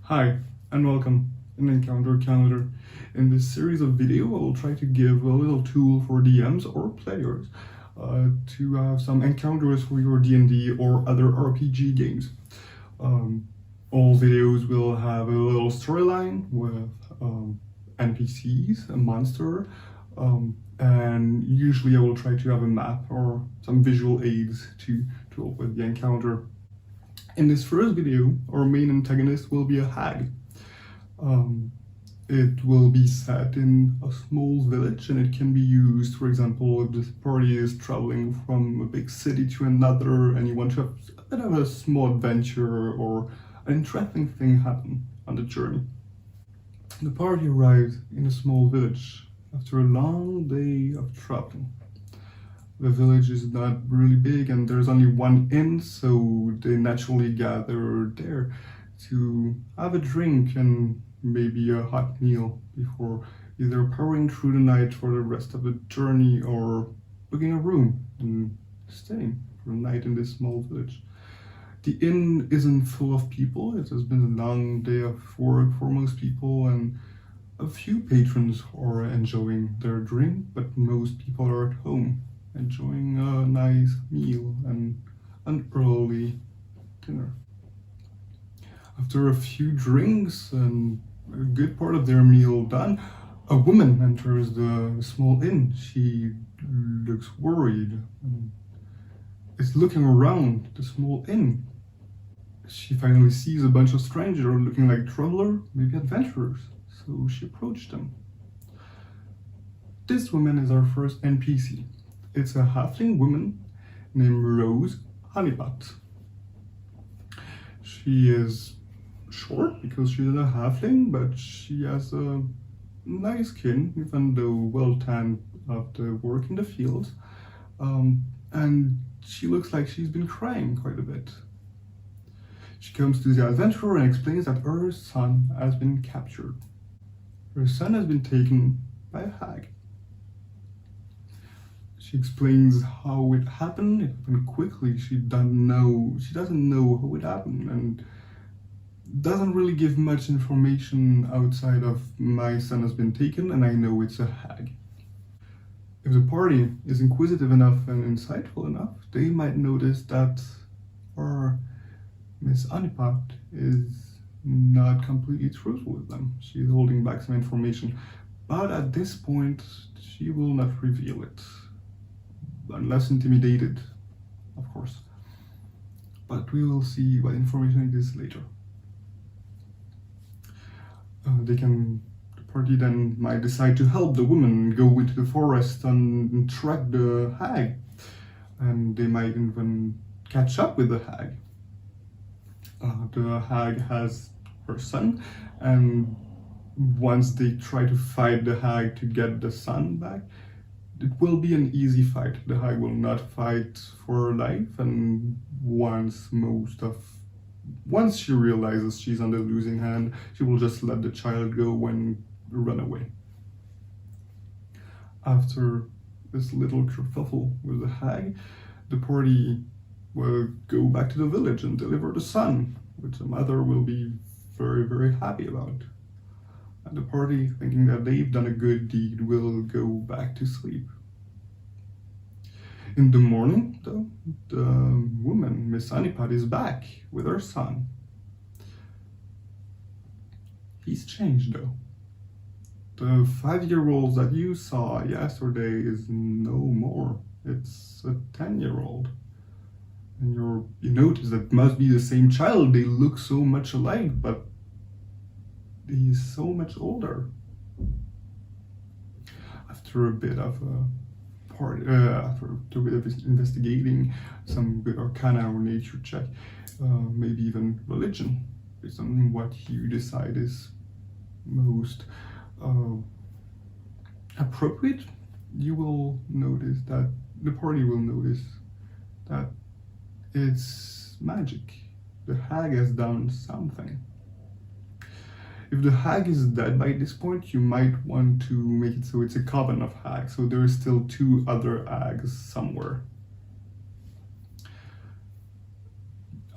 Hi, and welcome in Encounter Calendar. In this series of video, I will try to give a little tool for DMs or players to have some encounters for your D&D or other RPG games. All videos will have a little storyline with NPCs, a monster, and usually I will try to have a map or some visual aids to help with the encounter. In this first video, our main antagonist will be a hag. It will be set in a small village, and it can be used, for example, if this party is traveling from a big city to another and you want to have a bit of a small adventure or an interesting thing happen on the journey. The party arrives in a small village after a long day of traveling. The village is not really big and there's only one inn, so they naturally gather there to have a drink and maybe a hot meal before either powering through the night for the rest of the journey or booking a room and staying for a night in this small village. The inn isn't full of people. It has been a long day of work for most people, and a few patrons are enjoying their drink, but most people are at home enjoying a nice meal and an early dinner. After a few drinks and a good part of their meal done, a woman enters the small inn. She looks worried and is looking around the small inn. She finally sees a bunch of strangers looking like travelers, maybe adventurers, so she approached them. This woman is our first NPC. It's a halfling woman named Rose Honeypot. She is short because she's a halfling, but she has a nice skin, even though well tanned after work in the fields. And she looks like she's been crying quite a bit. She comes to the adventurer and explains that her son has been captured. Her son has been taken by a hag. She explains how it happened. It happened quickly. She doesn't know how it happened, and doesn't really give much information outside of my son has been taken and I know it's a hag. If the party is inquisitive enough and insightful enough, they might notice that our Miss Honeypot is not completely truthful with them. She's holding back some information, but at this point she will not reveal it. Unless intimidated, of course. But we will see what information it is later. The party then might decide to help the woman go into the forest and track the hag. And they might even catch up with the hag. The hag has her son, and once they try to fight the hag to get the son back, it will be an easy fight. The hag will not fight for her life, and once she realizes she's on the losing hand, she will just let the child go and run away. After this little kerfuffle with the hag, the party will go back to the village and deliver the son, which the mother will be very, very happy about. And the party, thinking that they've done a good deed, will go back to sleep. In the morning, though, the woman, Miss Honeypot, is back with her son. He's changed, though. The 5-year-old that you saw yesterday is no more. It's a 10-year-old. And you notice that it must be the same child. They look so much alike, but he's so much older. After a bit of investigating, some good arcana or nature check, maybe even religion, based on what you decide is most appropriate, you will notice that the party will notice that it's magic. The hag has done something. If the hag is dead by this point, you might want to make it so it's a coven of hags, so there are still 2 other hags somewhere.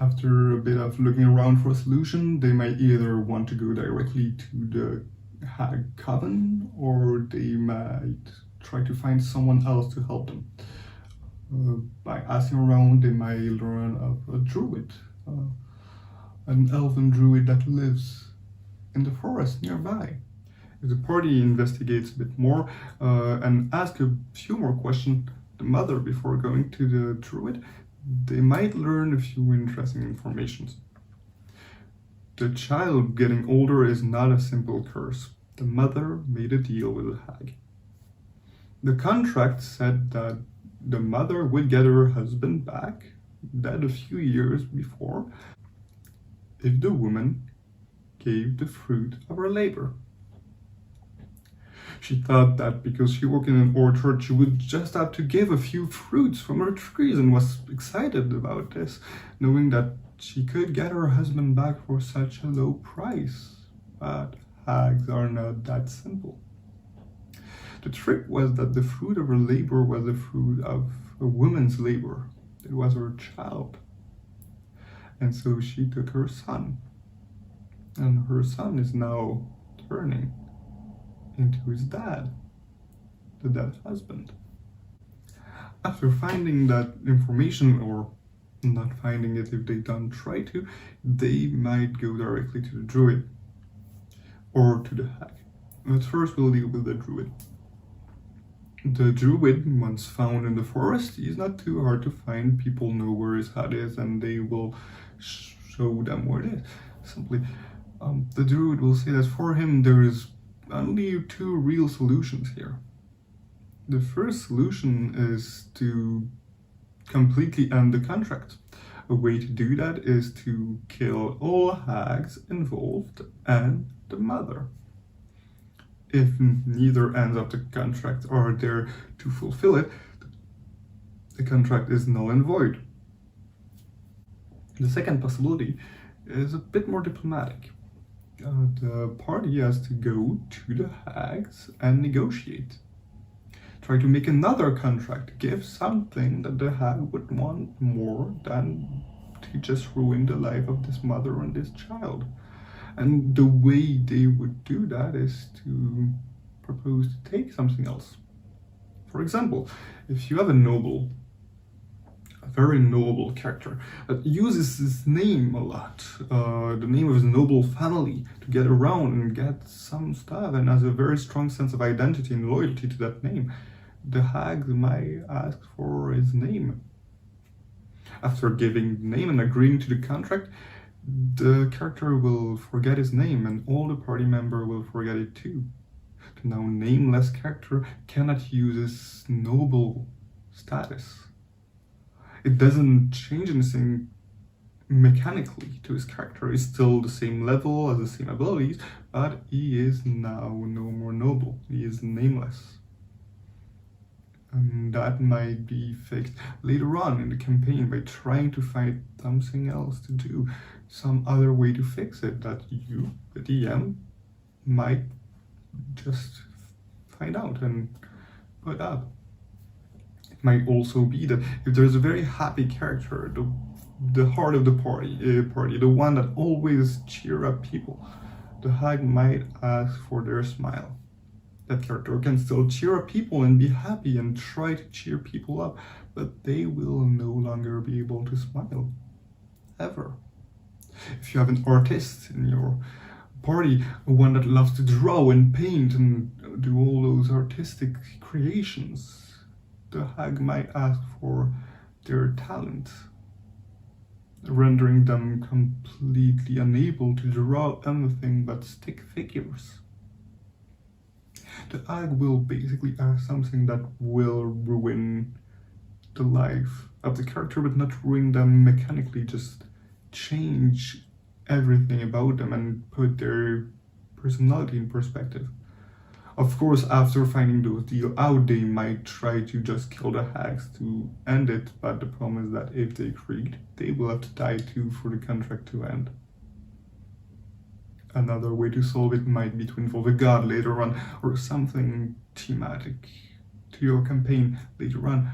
After a bit of looking around for a solution, they might either want to go directly to the hag coven, or they might try to find someone else to help them. By asking around, they might learn of a druid, an elven druid that lives in the forest nearby. If the party investigates a bit more and asks a few more questions the mother before going to the druid, they might learn a few interesting informations. The child getting older is not a simple curse. The mother made a deal with the hag. The contract said that the mother would get her husband back, dead a few years before, if the woman gave the fruit of her labor. She thought that because she worked in an orchard, she would just have to give a few fruits from her trees, and was excited about this, knowing that she could get her husband back for such a low price. But hags are not that simple. The trick was that the fruit of her labor was the fruit of a woman's labor. It was her child. And so she took her son. And her son is now turning into his dad, the dead husband. After finding that information, or not finding it if they don't try to, they might go directly to the druid or to the hag. But first we'll deal with the druid. The druid, once found in the forest, is not too hard to find. People know where his hut is and they will show them where it is. Simply, the druid will say that for him there is only two real solutions here. The first solution is to completely end the contract. A way to do that is to kill all hags involved and the mother. If neither ends of the contract are there to fulfill it, the contract is null and void. The second possibility is a bit more diplomatic. The party has to go to the hags and negotiate. Try to make another contract, give something that the hag would want more than to just ruin the life of this mother and this child. And the way they would do that is to propose to take something else. For example, if you have a noble, a very noble character that uses his name a lot, the name of his noble family, to get around and get some stuff, and has a very strong sense of identity and loyalty to that name, the hag might ask for his name. After giving the name and agreeing to the contract, the character will forget his name, and all the party members will forget it too. The now nameless character cannot use his noble status. It doesn't change anything mechanically to his character. He's still the same level, has the same abilities, but he is now no more noble. He is nameless. And that might be fixed later on in the campaign by trying to find something else to do, some other way to fix it that you, the DM, might just find out and put up. It might also be that if there's a very happy character, the heart of the party, the one that always cheer up people, the hag might ask for their smile. That character can still cheer up people and be happy and try to cheer people up, but they will no longer be able to smile, ever. If you have an artist in your party, one that loves to draw and paint and do all those artistic creations, the hag might ask for their talent, rendering them completely unable to draw anything but stick figures. The hag will basically ask something that will ruin the life of the character, but not ruin them mechanically, just change everything about them and put their personality in perspective. Of course, after finding those deals out, they might try to just kill the hags to end it, but the problem is that if they agreed, they will have to die too for the contract to end. Another way to solve it might be to involve a god later on, or something thematic to your campaign later on,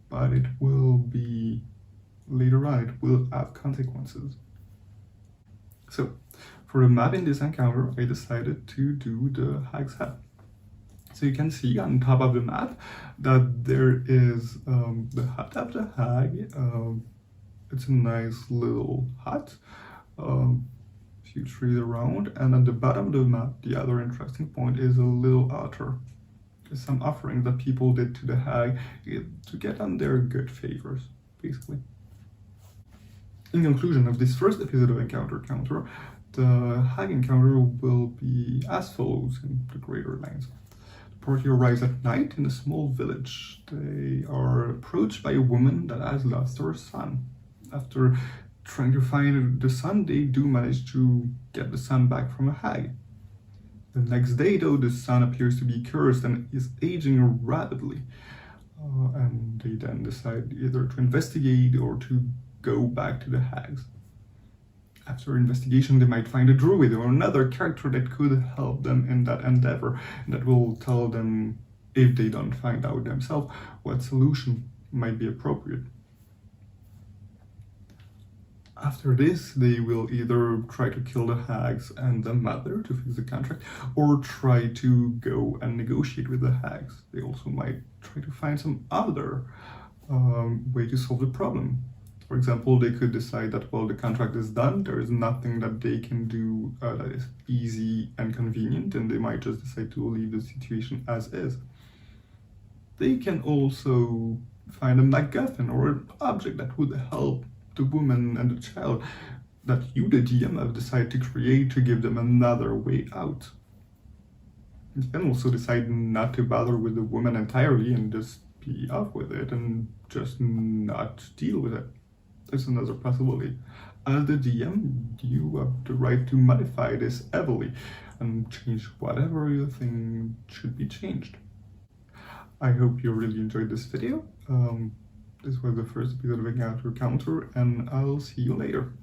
but it will be later on it will have consequences. So, for the map in this encounter, I decided to do the hag's head. So you can see on top of the map that there is the hut of the hag. It's a nice little hut, few trees around, and at the bottom of the map, the other interesting point is a little altar. There's some offering that people did to the hag to get on their good favors, basically. In conclusion of this first episode of Encounter Counter, the hag encounter will be as follows in the greater lines. The party arrives at night in a small village. They are approached by a woman that has lost her son. After trying to find the son, they do manage to get the son back from a hag. The next day, though, the son appears to be cursed and is aging rapidly. And they then decide either to investigate or to go back to the hags. After investigation, they might find a druid or another character that could help them in that endeavor, and that will tell them, if they don't find out themselves, what solution might be appropriate. After this, they will either try to kill the hags and the mother to fix the contract, or try to go and negotiate with the hags. They also might try to find some other way to solve the problem. For example, they could decide that, well, the contract is done, there is nothing that they can do that is easy and convenient, and they might just decide to leave the situation as is. They can also find a MacGuffin or an object that would help the woman and the child that you, the DM, have decided to create to give them another way out. You can also decide not to bother with the woman entirely and just be off with it and just not deal with it. There's another possibility. As the DM, you have the right to modify this heavily and change whatever you think should be changed. I hope you really enjoyed this video. This was the first episode of Encounter Counter, and I'll see you later.